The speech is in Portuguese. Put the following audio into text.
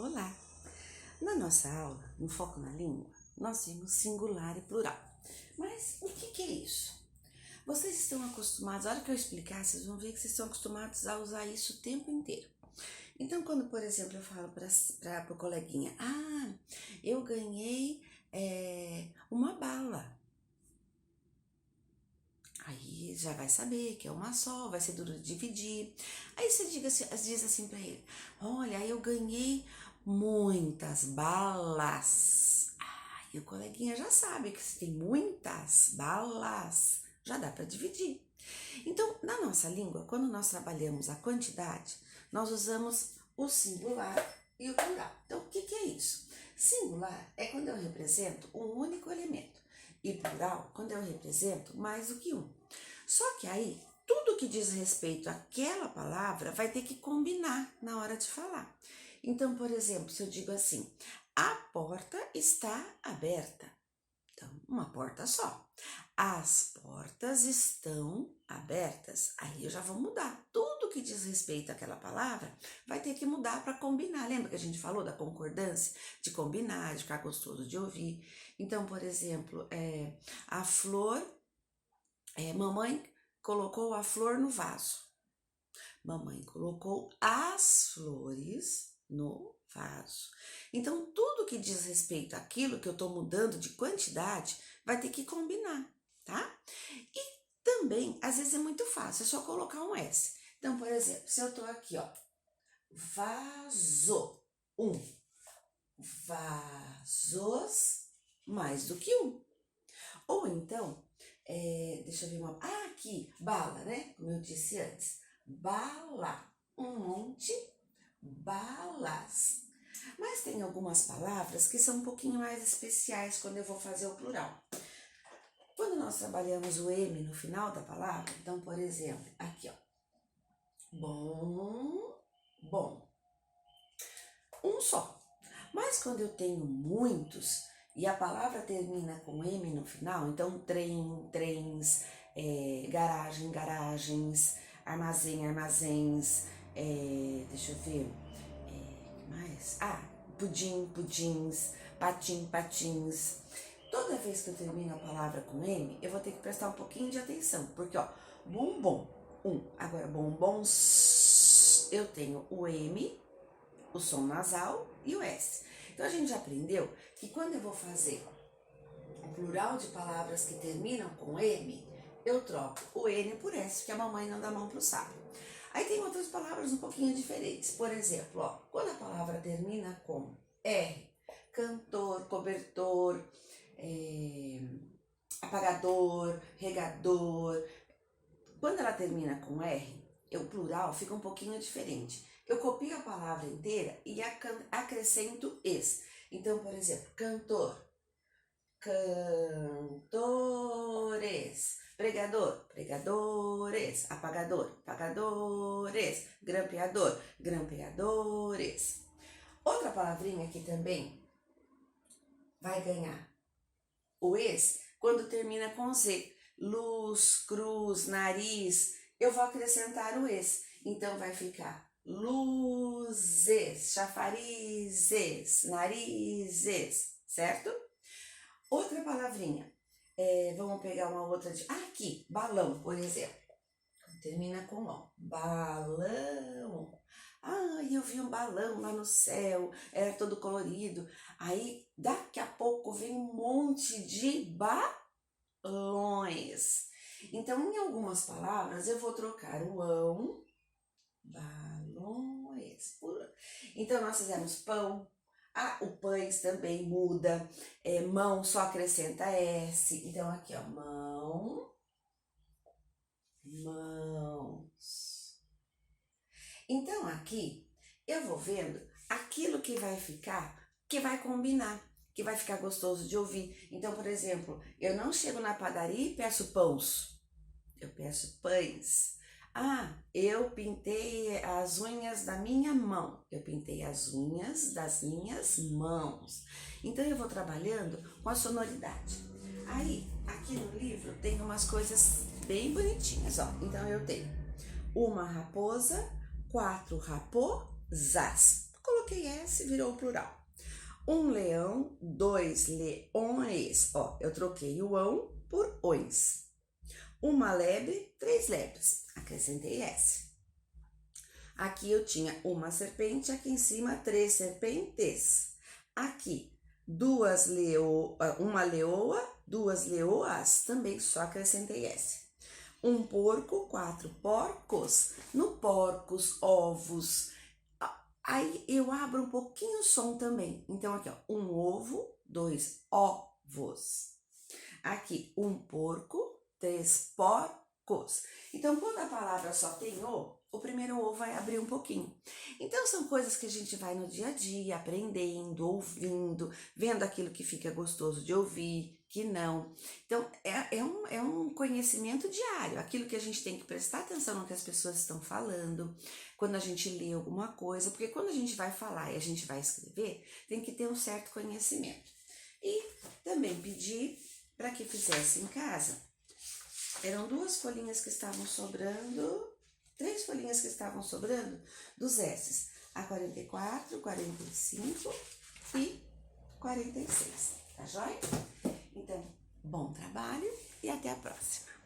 Olá! Na nossa aula, no Foco na Língua, nós vimos singular e plural. Mas o que é isso? Vocês estão acostumados, a hora que eu explicar, vocês vão ver que vocês estão acostumados a usar isso o tempo inteiro. Então, quando, por exemplo, eu falo para o coleguinha, eu ganhei uma bala. Aí já vai saber que é uma só, vai ser duro de dividir. Aí você diz assim para ele, olha, eu ganhei muitas balas. E o coleguinha já sabe que se tem muitas balas, já dá para dividir. Então, na nossa língua, quando nós trabalhamos a quantidade, nós usamos o singular e o plural. Então, o que é isso? Singular é quando eu represento um único elemento. E plural, quando eu represento mais do que um. Só que aí, tudo que diz respeito àquela palavra vai ter que combinar na hora de falar. Então, por exemplo, se eu digo assim, a porta está aberta. Então, uma porta só. As portas estão abertas. Aí eu já vou mudar. Tudo que diz respeito àquela palavra vai ter que mudar para combinar. Lembra que a gente falou da concordância? De combinar, de ficar gostoso de ouvir. Então, por exemplo, a flor, mamãe colocou a flor no vaso. Mamãe colocou as flores no vaso. Então, tudo que diz respeito àquilo que eu estou mudando de quantidade vai ter que combinar, tá? E também, às vezes é muito fácil, é só colocar um S. Então, por exemplo, se eu estou aqui, ó, vaso, vasos, mais do que um. Ou então, deixa eu ver aqui, bala, né? Como eu disse antes, bala, um monte, balas. Mas tem algumas palavras que são um pouquinho mais especiais quando eu vou fazer o plural. Quando nós trabalhamos o M no final da palavra, então, por exemplo, aqui, ó, bom, um só. Mas quando eu tenho muitos e a palavra termina com M no final, então trem, trens, garagem, garagens, armazém, armazéns, deixa eu ver, que mais? Pudim, pudins, patim, patins. Toda vez que eu termino a palavra com M, eu vou ter que prestar um pouquinho de atenção, porque ó, bombom, agora bombons, eu tenho o M, o som nasal e o S. Então a gente já aprendeu que quando eu vou fazer o plural de palavras que terminam com M, eu troco o N por S, porque a mamãe não dá mão pro saco. Aí tem outras palavras um pouquinho diferentes. Por exemplo, ó, quando a palavra termina com R, cantor, cobertor, apagador, regador. Quando ela termina com R, o plural fica um pouquinho diferente. Eu copio a palavra inteira e acrescento es. Então, por exemplo, cantor, cantores, pregador, pregadores, apagador, apagadores, grampeador, grampeadores. Outra palavrinha que também vai ganhar o es quando termina com Z. Luz, cruz, nariz, eu vou acrescentar o es. Então vai ficar luzes, chafarizes, narizes, certo? Outra palavrinha, vamos pegar uma outra aqui, balão, por exemplo. Termina com O, balão. Eu vi um balão lá no céu, era todo colorido. Aí, daqui a pouco vem um monte de balões. Então, em algumas palavras, eu vou trocar o ão, balões. Então, nós fizemos pão. O pães também muda. Mão só acrescenta S. Então, aqui, ó, mão, mãos. Então, aqui, eu vou vendo aquilo que vai ficar, que vai combinar, que vai ficar gostoso de ouvir. Então, por exemplo, eu não chego na padaria e peço pães, eu peço pães. Eu pintei as unhas da minha mão, eu pintei as unhas das minhas mãos. Então, eu vou trabalhando com a sonoridade. Aí, aqui no livro, tem umas coisas bem bonitinhas, ó. Então, eu tenho uma raposa, 4 raposas. coloquei S, virou plural. Um leão, dois leões. Ó, eu troquei o ão por ões. Uma lebre, três lebres. Acrescentei S. Aqui eu tinha uma serpente, aqui em cima três serpentes. Aqui, uma leoa, duas leoas, também só acrescentei S. Um porco, quatro porcos. No porcos, ovos. Aí eu abro um pouquinho o som também. Então aqui, ó, um ovo, dois ovos. Aqui, um porco, três porcos. Então, quando a palavra só tem o primeiro O vai abrir um pouquinho. Então, são coisas que a gente vai no dia a dia, aprendendo, ouvindo, vendo aquilo que fica gostoso de ouvir, que não. Então, é um conhecimento diário, aquilo que a gente tem que prestar atenção no que as pessoas estão falando, quando a gente lê alguma coisa, porque quando a gente vai falar e a gente vai escrever, tem que ter um certo conhecimento. E também pedi para que fizesse em casa. Eram duas folhinhas que estavam sobrando, três folhinhas que estavam sobrando dos S's, a 44, 45 e 46, tá joia? Então, bom trabalho e até a próxima!